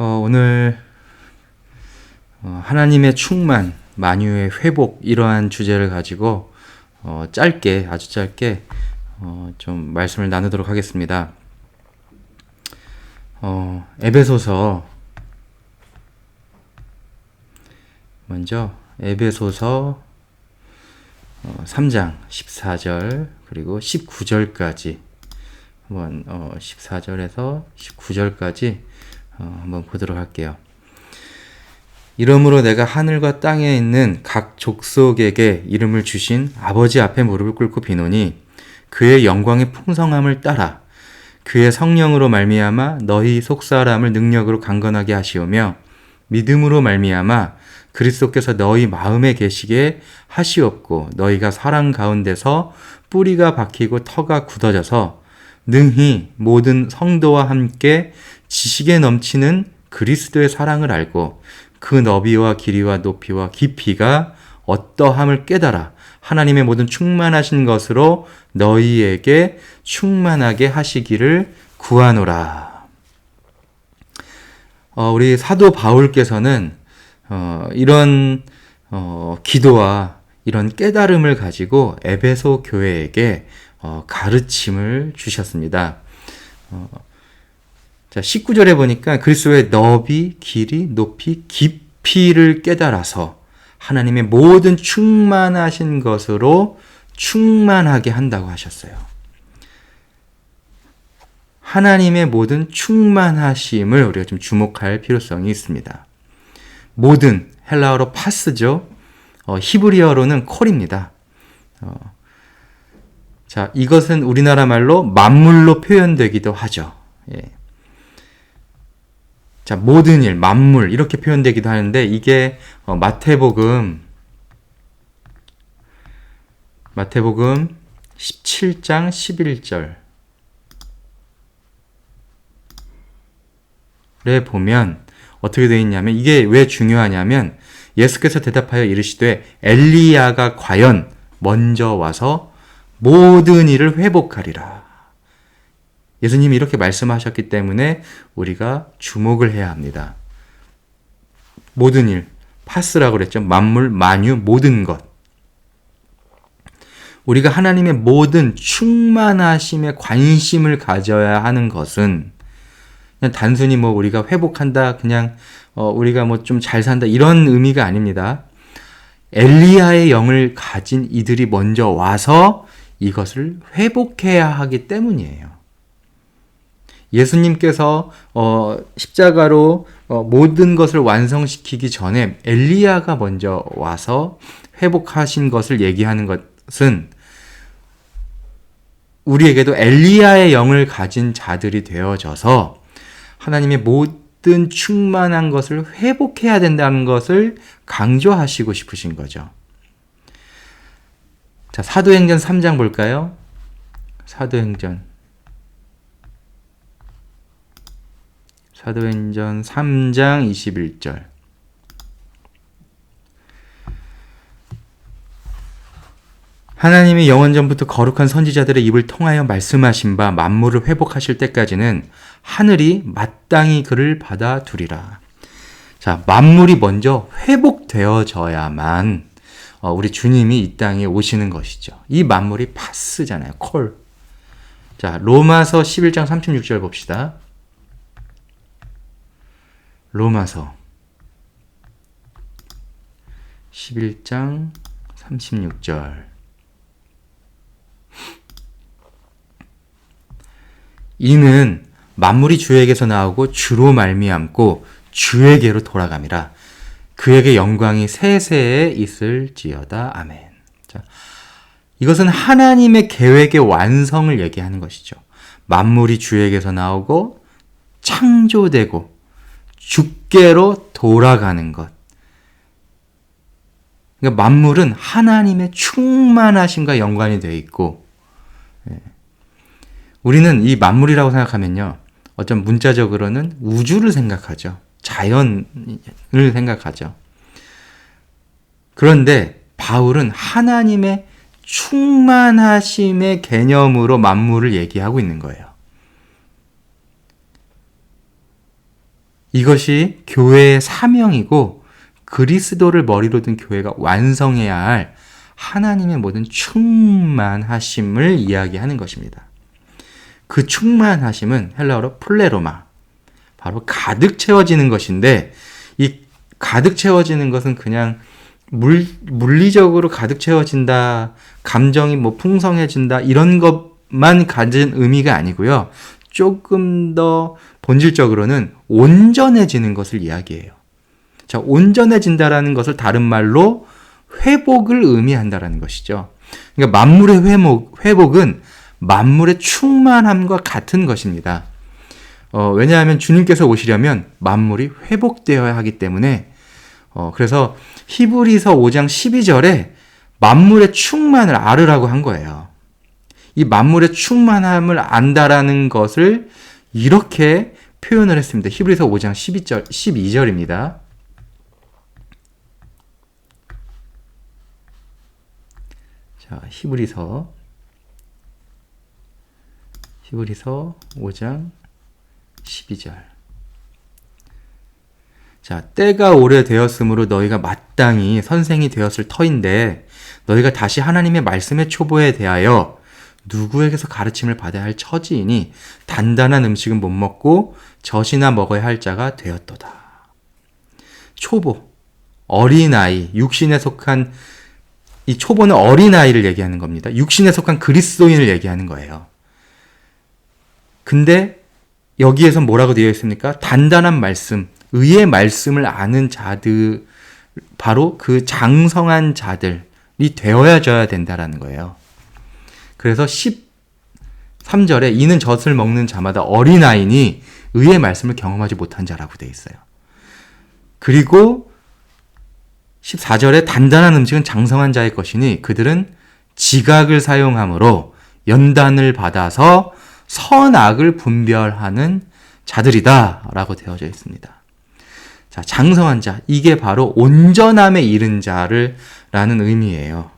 오늘 하나님의 충만, 만유의 회복 이러한 주제를 가지고 아주 짧게 좀 말씀을 나누도록 하겠습니다. 에베소서 먼저 에베소서 3장 14절 그리고 19절까지 한번 14절에서 19절까지 한번 보도록 할게요. 이러므로 내가 하늘과 땅에 있는 각 족속에게 이름을 주신 아버지 앞에 무릎을 꿇고 비노니 그의 영광의 풍성함을 따라 그의 성령으로 말미암아 너희 속사람을 능력으로 강건하게 하시오며 믿음으로 말미암아 그리스도께서 너희 마음에 계시게 하시옵고 너희가 사랑 가운데서 뿌리가 박히고 터가 굳어져서 능히 모든 성도와 함께 지식에 넘치는 그리스도의 사랑을 알고 그 너비와 길이와 높이와 깊이가 어떠함을 깨달아 하나님의 모든 충만하신 것으로 너희에게 충만하게 하시기를 구하노라. 우리 사도 바울께서는 이런 기도와 이런 깨달음을 가지고 에베소 교회에게 가르침을 주셨습니다. 자, 19절에 보니까 그리스도의 너비, 길이, 높이, 깊이를 깨달아서 하나님의 모든 충만하신 것으로 충만하게 한다고 하셨어요. 하나님의 모든 충만하심을 우리가 좀 주목할 필요성이 있습니다. 모든, 헬라어로 파스죠. 히브리어로는 콜입니다. 자, 이것은 우리나라 말로 만물로 표현되기도 하죠. 예. 자, 모든 일, 만물 이렇게 표현되기도 하는데 이게 마태복음 17장 11절에 보면 어떻게 되어 있냐면 이게 왜 중요하냐면 예수께서 대답하여 이르시되 엘리야가 과연 먼저 와서 모든 일을 회복하리라. 예수님이 이렇게 말씀하셨기 때문에 우리가 주목을 해야 합니다. 모든 일, 파스라고 그랬죠. 만물, 만유, 모든 것. 우리가 하나님의 모든 충만하심에 관심을 가져야 하는 것은 그냥 단순히 우리가 회복한다, 그냥 우리가 좀 잘 산다 이런 의미가 아닙니다. 엘리야의 영을 가진 이들이 먼저 와서 이것을 회복해야 하기 때문이에요. 예수님께서 십자가로 모든 것을 완성시키기 전에 엘리야가 먼저 와서 회복하신 것을 얘기하는 것은 우리에게도 엘리야의 영을 가진 자들이 되어져서 하나님의 모든 충만한 것을 회복해야 된다는 것을 강조하시고 싶으신 거죠. 자, 사도행전 3장 볼까요? 사도행전 3장 21절. 하나님이 영원전부터 거룩한 선지자들의 입을 통하여 말씀하신 바 만물을 회복하실 때까지는 하늘이 마땅히 그를 받아두리라. 자, 만물이 먼저 회복되어져야만 우리 주님이 이 땅에 오시는 것이죠. 이 만물이 파스잖아요. 콜. 자, 로마서 11장 36절 봅시다. 로마서 11장 36절. 이는 만물이 주에게서 나오고 주로 말미암고 주에게로 돌아감이라. 그에게 영광이 세세에 있을지어다. 아멘. 자, 이것은 하나님의 계획의 완성을 얘기하는 것이죠. 만물이 주에게서 나오고 창조되고 주께로 돌아가는 것. 그러니까 만물은 하나님의 충만하심과 연관이 되어 있고, 우리는 이 만물이라고 생각하면요, 어떤 문자적으로는 우주를 생각하죠. 자연을 생각하죠. 그런데 바울은 하나님의 충만하심의 개념으로 만물을 얘기하고 있는 거예요. 이것이 교회의 사명이고 그리스도를 머리로 둔 교회가 완성해야 할 하나님의 모든 충만하심을 이야기하는 것입니다. 그 충만하심은 헬라어로 플레로마, 바로 가득 채워지는 것인데, 이 가득 채워지는 것은 그냥 물리적으로 가득 채워진다, 감정이 뭐 풍성해진다, 이런 것만 가진 의미가 아니고요. 조금 더 본질적으로는 온전해지는 것을 이야기해요. 자, 온전해진다라는 것을 다른 말로 회복을 의미한다라는 것이죠. 그러니까 만물의 회복은 만물의 충만함과 같은 것입니다. 왜냐하면 주님께서 오시려면 만물이 회복되어야 하기 때문에, 그래서 히브리서 5장 12절에 만물의 충만을 알으라고 한 거예요. 이 만물의 충만함을 안다라는 것을 이렇게 표현을 했습니다. 히브리서 5장 12절입니다. 자, 히브리서 5장 12절. 자, 때가 오래되었으므로 너희가 마땅히 선생이 되었을 터인데 너희가 다시 하나님의 말씀의 초보에 대하여 누구에게서 가르침을 받아야 할 처지이니 단단한 음식은 못 먹고 젖이나 먹어야 할 자가 되었도다. 초보, 어린아이, 육신에 속한, 이 초보는 어린아이를 얘기하는 겁니다. 육신에 속한 그리스도인을 얘기하는 거예요. 근데 여기에서 뭐라고 되어 있습니까? 단단한 말씀, 의의 말씀을 아는 자들, 바로 그 장성한 자들이 되어야 된다라는 거예요. 그래서 13절에 이는 젖을 먹는 자마다 어린아이니 의의 말씀을 경험하지 못한 자라고 되어 있어요. 그리고 14절에 단단한 음식은 장성한 자의 것이니 그들은 지각을 사용함으로 연단을 받아서 선악을 분별하는 자들이다 라고 되어져 있습니다. 자, 장성한 자, 이게 바로 온전함에 이른 자를 라는 의미예요.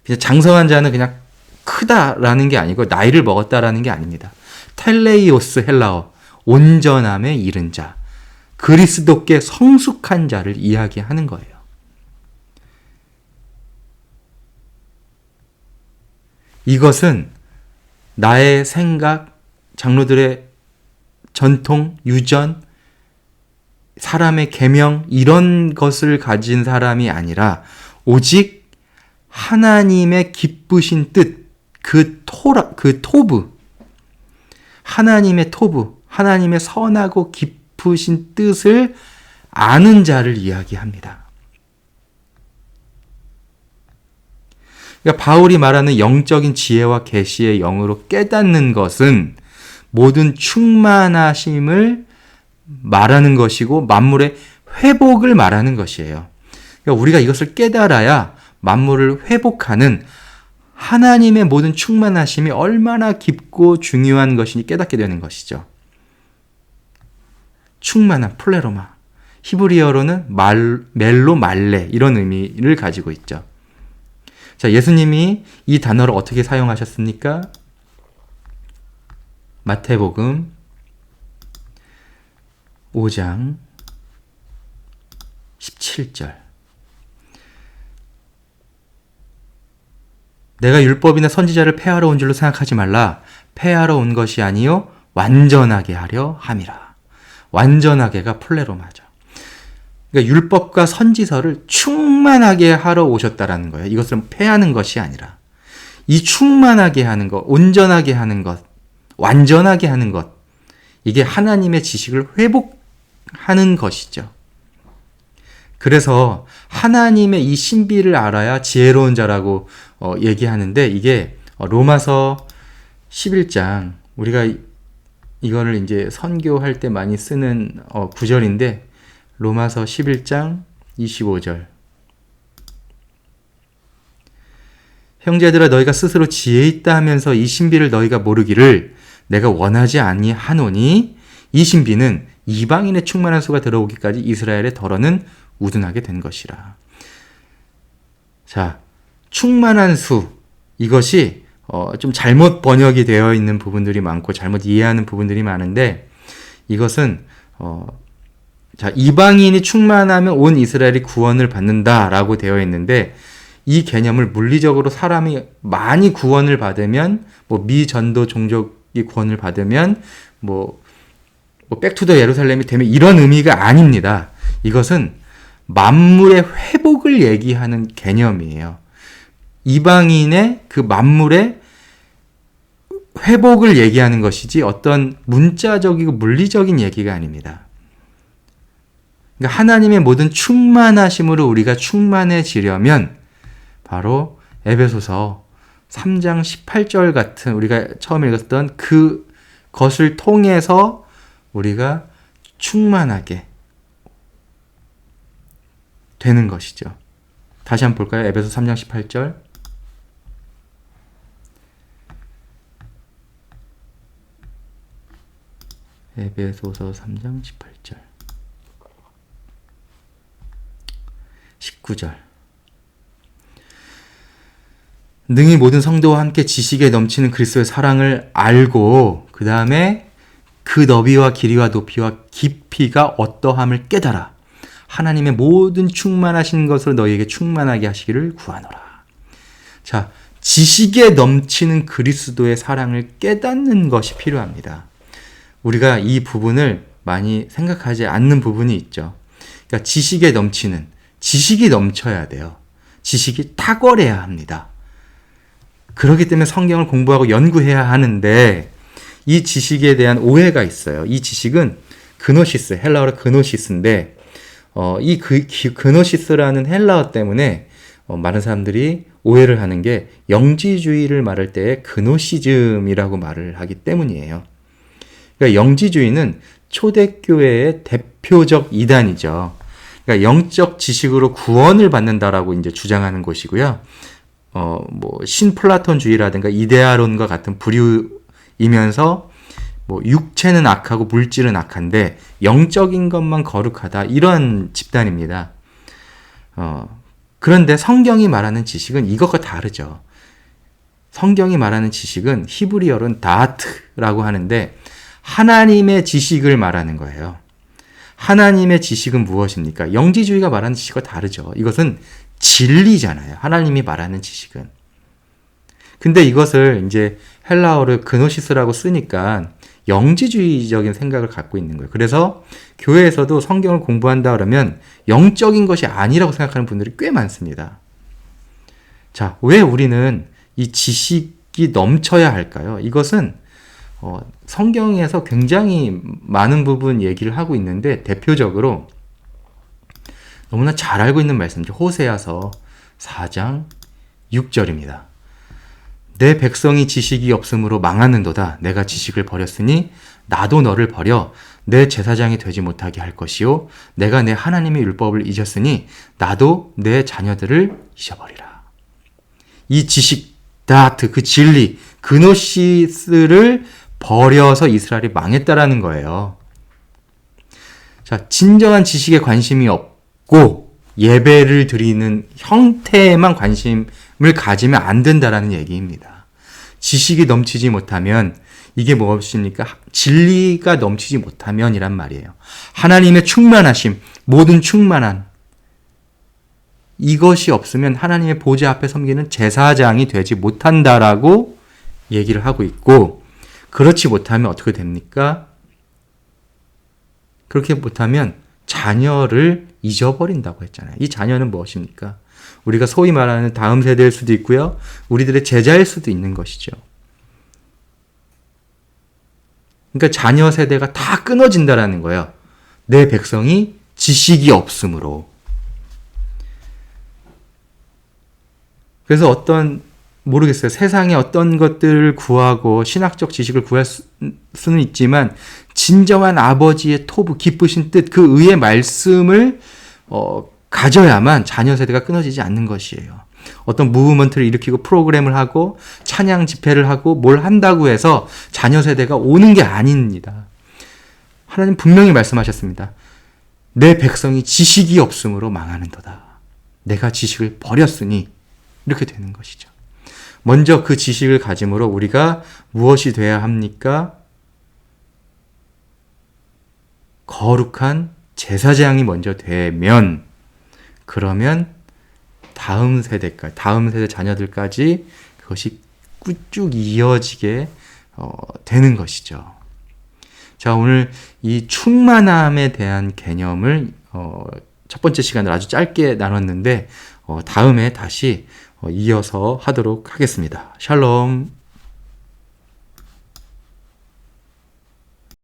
그냥 장성한 자는 그냥 크다라는 게 아니고 나이를 먹었다라는 게 아닙니다. 텔레이오스 헬라어, 온전함에 이른 자, 그리스도께 성숙한 자를 이야기하는 거예요. 이것은 나의 생각, 장로들의 전통, 유전, 사람의 계명, 이런 것을 가진 사람이 아니라 오직 하나님의 기쁘신 뜻, 그 토부, 하나님의 토부, 하나님의 선하고 깊으신 뜻을 아는 자를 이야기합니다. 그러니까 바울이 말하는 영적인 지혜와 계시의 영으로 깨닫는 것은 모든 충만하심을 말하는 것이고 만물의 회복을 말하는 것이에요. 그러니까 우리가 이것을 깨달아야 만물을 회복하는 하나님의 모든 충만하심이 얼마나 깊고 중요한 것인지 깨닫게 되는 것이죠. 충만한 플레로마, 히브리어로는 멜로 말레, 이런 의미를 가지고 있죠. 자, 예수님이 이 단어를 어떻게 사용하셨습니까? 마태복음 5장 17절. 내가 율법이나 선지자를 폐하러 온 줄로 생각하지 말라. 폐하러 온 것이 아니요 완전하게 하려 함이라. 완전하게가 플레로마죠. 그러니까 율법과 선지서를 충만하게 하러 오셨다라는 거예요. 이것은 폐하는 것이 아니라 이 충만하게 하는 것, 온전하게 하는 것, 완전하게 하는 것, 이게 하나님의 지식을 회복하는 것이죠. 그래서 하나님의 이 신비를 알아야 지혜로운 자라고 얘기하는데, 이게 로마서 11장, 우리가 이거를 이제 선교할 때 많이 쓰는 구절인데, 로마서 11장 25절. 형제들아, 너희가 스스로 지혜 있다 하면서 이 신비를 너희가 모르기를 내가 원하지 아니하노니 이 신비는 이방인의 충만한 수가 들어오기까지 이스라엘의 덜어는 우둔하게 된 것이라. 자, 충만한 수, 이것이 좀 잘못 번역이 되어 있는 부분들이 많고 잘못 이해하는 부분들이 많은데, 이것은 자, 이방인이 충만하면 온 이스라엘이 구원을 받는다라고 되어 있는데 이 개념을 물리적으로 사람이 많이 구원을 받으면 뭐 미전도 종족이 구원을 받으면 뭐 백투더 예루살렘이 되면 이런 의미가 아닙니다. 이것은 만물의 회복을 얘기하는 개념이에요. 이방인의 그 만물의 회복을 얘기하는 것이지 어떤 문자적이고 물리적인 얘기가 아닙니다. 그러니까 하나님의 모든 충만하심으로 우리가 충만해지려면 바로 에베소서 3장 18절 같은 우리가 처음 읽었던 그것을 통해서 우리가 충만하게 되는 것이죠. 다시 한번 볼까요? 에베소 3장 18절. 에베소서 3장 18절. 19절. 능히 모든 성도와 함께 지식에 넘치는 그리스도의 사랑을 알고 그 다음에 그 너비와 길이와 높이와 깊이가 어떠함을 깨달아 하나님의 모든 충만하신 것을 너희에게 충만하게 하시기를 구하노라. 자, 지식에 넘치는 그리스도의 사랑을 깨닫는 것이 필요합니다. 우리가 이 부분을 많이 생각하지 않는 부분이 있죠. 그러니까 지식이 넘쳐야 돼요. 지식이 탁월해야 합니다. 그렇기 때문에 성경을 공부하고 연구해야 하는데 이 지식에 대한 오해가 있어요. 이 지식은 그노시스, 헬라어로 그노시스인데 이 그노시스라는 헬라어 때문에 많은 사람들이 오해를 하는 게 영지주의를 말할 때 그노시즘이라고 말을 하기 때문이에요. 그러니까 영지주의는 초대교회의 대표적 이단이죠. 그러니까 영적 지식으로 구원을 받는다라고 이제 주장하는 것이고요. 신플라톤주의라든가 이데아론과 같은 부류이면서 육체는 악하고 물질은 악한데 영적인 것만 거룩하다 이런 집단입니다. 그런데 성경이 말하는 지식은 이것과 다르죠. 성경이 말하는 지식은 히브리어로는 다트라고 하는데 하나님의 지식을 말하는 거예요. 하나님의 지식은 무엇입니까? 영지주의가 말하는 지식과 다르죠. 이것은 진리잖아요. 하나님이 말하는 지식은. 근데 이것을 이제 헬라어를 그노시스라고 쓰니까 영지주의적인 생각을 갖고 있는 거예요. 그래서 교회에서도 성경을 공부한다 그러면 영적인 것이 아니라고 생각하는 분들이 꽤 많습니다. 자, 왜 우리는 이 지식이 넘쳐야 할까요? 이것은 성경에서 굉장히 많은 부분 얘기를 하고 있는데 대표적으로 너무나 잘 알고 있는 말씀이죠. 호세아서 4장 6절입니다. 내 백성이 지식이 없으므로 망하는도다. 내가 지식을 버렸으니 나도 너를 버려 내 제사장이 되지 못하게 할 것이요 내가 내 하나님의 율법을 잊었으니 나도 내 자녀들을 잊어버리라. 이 지식, 다트, 그 진리, 그노시스를 버려서 이스라엘이 망했다라는 거예요. 자, 진정한 지식에 관심이 없고 예배를 드리는 형태에만 관심을 가지면 안 된다라는 얘기입니다. 지식이 넘치지 못하면 이게 무엇입니까? 진리가 넘치지 못하면이란 말이에요. 하나님의 충만하심, 모든 충만한 이것이 없으면 하나님의 보좌 앞에 섬기는 제사장이 되지 못한다라고 얘기를 하고 있고 그렇지 못하면 어떻게 됩니까? 그렇게 못하면 자녀를 잊어버린다고 했잖아요. 이 자녀는 무엇입니까? 우리가 소위 말하는 다음 세대일 수도 있고요. 우리들의 제자일 수도 있는 것이죠. 그러니까 자녀 세대가 다 끊어진다라는 거예요. 내 백성이 지식이 없으므로. 그래서 모르겠어요. 세상에 어떤 것들을 구하고 신학적 지식을 구할 수는 있지만 진정한 아버지의 토부, 기쁘신 뜻, 그 의의 말씀을 가져야만 자녀 세대가 끊어지지 않는 것이에요. 어떤 무브먼트를 일으키고 프로그램을 하고 찬양 집회를 하고 뭘 한다고 해서 자녀 세대가 오는 게 아닙니다. 하나님 분명히 말씀하셨습니다. 내 백성이 지식이 없으므로 망하는도다. 내가 지식을 버렸으니 이렇게 되는 것이죠. 먼저 그 지식을 가짐으로 우리가 무엇이 돼야 합니까? 거룩한 제사장이 먼저 되면 그러면 다음 세대 자녀들까지 그것이 쭉 이어지게 되는 것이죠. 자, 오늘 이 충만함에 대한 개념을 첫 번째 시간을 아주 짧게 나눴는데 다음에 다시 이어서 하도록 하겠습니다. 샬롬.